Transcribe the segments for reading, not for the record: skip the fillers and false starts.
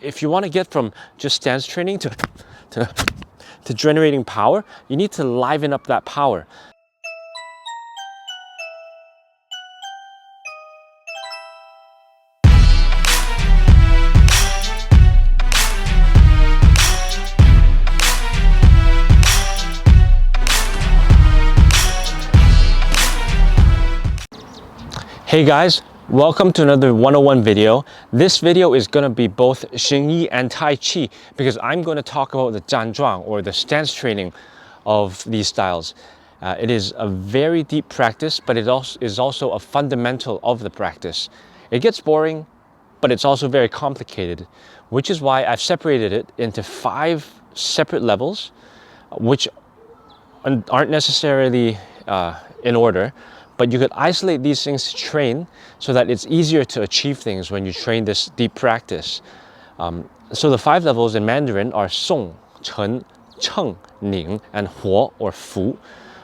if you want to get from just stance training to generating power, you need to liven up that power. Hey guys, welcome to another 101 video. This video is going to be both Xing and Tai Chi because I'm going to talk about the Zhan Zhuang, or the stance training of these styles. It is a very deep practice, but it is also a fundamental of the practice. It gets boring, but it's also very complicated, which is why I've separated it into 5 separate levels, which aren't necessarily in order. But you could isolate these things to train so that it's easier to achieve things when you train this deep practice. So the 5 levels in Mandarin are Song, Chen, Cheng, Ning, and Huo, or Fu.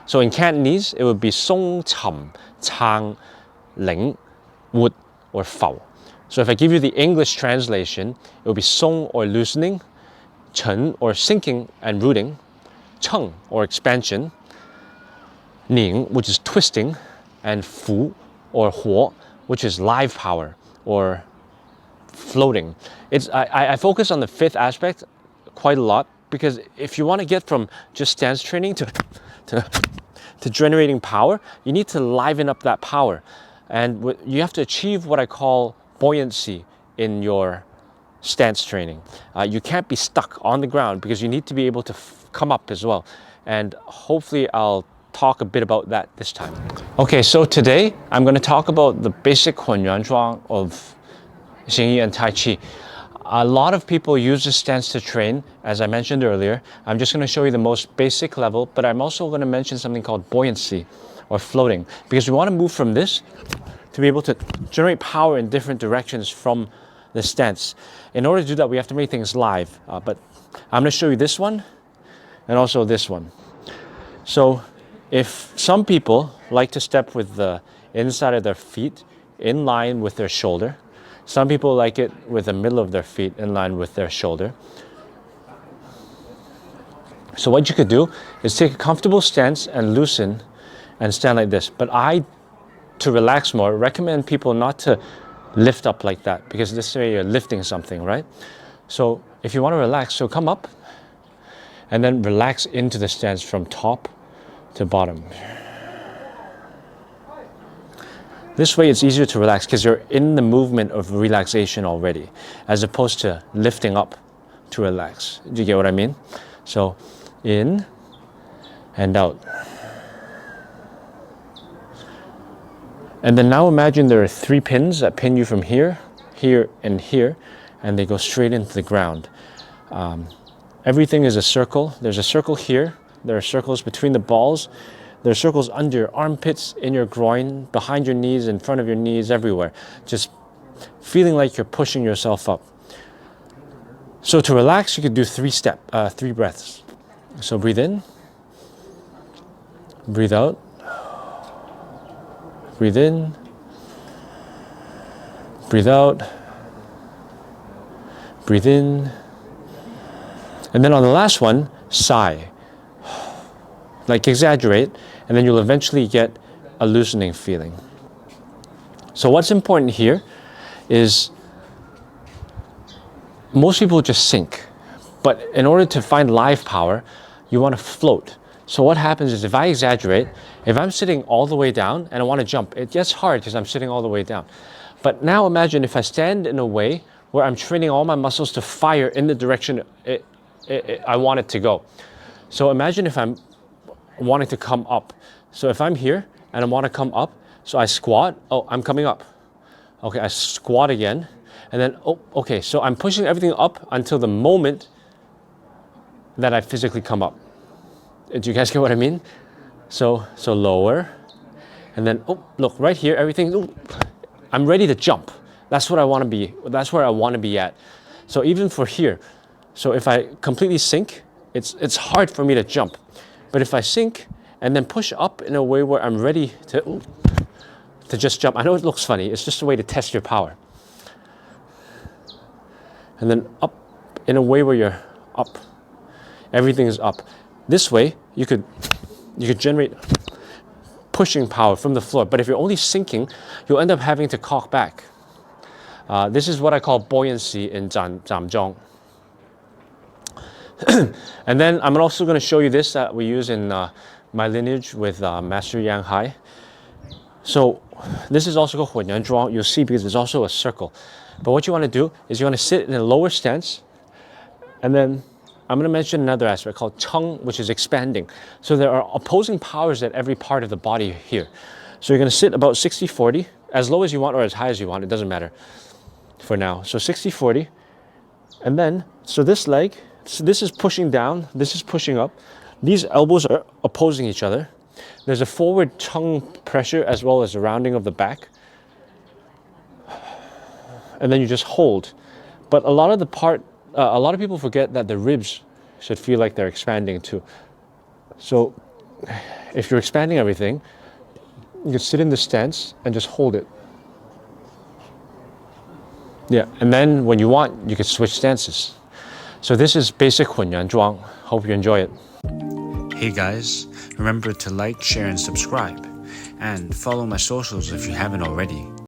So in Cantonese, it would be Song, Cham, Chang, Ling, Wood, or Fao. So if I give you the English translation, it would be Song, or loosening, Chen, or sinking and rooting, Cheng, or expansion, Ning, which is twisting, and Fu, or Huo, which is live power or floating. I focus on the 5th aspect quite a lot because if you want to get from just stance training to generating power, you need to liven up that power. And you have to achieve what I call buoyancy in your stance training. You can't be stuck on the ground because you need to be able to come up as well. And hopefully I'll talk a bit about that this time. Okay, so today I'm going to talk about the basic Zhuang of Xing and Tai Chi. A lot of people use this stance to train, as I mentioned earlier. I'm just going to show you the most basic level, but I'm also going to mention something called buoyancy or floating, because we want to move from this to be able to generate power in different directions from the stance. In order to do that, we have to make things live, but I'm going to show you this one and also this one. So if some people like to step with the inside of their feet in line with their shoulder, some people like it with the middle of their feet in line with their shoulder. So what you could do is take a comfortable stance and loosen and stand like this. But to relax more, recommend people not to lift up like that, because this way you're lifting something, right? So if you want to relax, so come up and then relax into the stance from top to bottom. This way it's easier to relax because you're in the movement of relaxation already, as opposed to lifting up to relax. Do you get what I mean? So in and out. And then now imagine there are 3 pins that pin you from here, here, and here, and they go straight into the ground. Everything is a circle. There's a circle here. There are circles between the balls. There are circles under your armpits, in your groin, behind your knees, in front of your knees, everywhere. Just feeling like you're pushing yourself up. So to relax, you could do 3 breaths. So breathe in, breathe out, breathe in, breathe out, breathe in, and then on the last one, sigh. Like exaggerate, and then you'll eventually get a loosening feeling. So what's important here is most people just sink, but in order to find live power, you want to float. So what happens is, if I exaggerate, if I'm sitting all the way down and I want to jump, it gets hard because I'm sitting all the way down. But now imagine if I stand in a way where I'm training all my muscles to fire in the direction I want it to go. So imagine if I'm wanting to come up. So if I'm here and I want to come up, so I squat, oh, I'm coming up. Okay, I squat again, and then, oh, okay, so I'm pushing everything up until the moment that I physically come up. Do you guys get what I mean? So lower, and then, oh, look, right here, everything, oh, I'm ready to jump. That's what I want to be, that's where I want to be at. So even for here, so if I completely sink, it's hard for me to jump. But if I sink and then push up in a way where I'm ready to just jump, I know it looks funny, it's just a way to test your power. and then up in a way where you're up. Everything is up. This way, you could generate pushing power from the floor. But if you're only sinking, you'll end up having to cock back. This is what I call buoyancy in Zhan Zhuang. And then I'm also going to show you this that we use in my lineage with Master Yang Hai. So this is also called Zhan Zhuang. You'll see because there's also a circle. But what you want to do is you want to sit in a lower stance, and then I'm going to mention another aspect called Cheng, which is expanding. So there are opposing powers at every part of the body here. So you're going to sit about 60-40, as low as you want or as high as you want. It doesn't matter for now. So 60-40. And then, so this leg, so this is pushing down, this is pushing up. These elbows are opposing each other. There's a forward tongue pressure as well as a rounding of the back. And then you just hold. But a lot of people forget that the ribs should feel like they're expanding too. So if you're expanding everything, you can sit in the stance and just hold it. Yeah, and then when you want, you can switch stances. So this is basic Zhan Zhuang. Hope you enjoy it. Hey guys, remember to like, share, and subscribe. And follow my socials if you haven't already.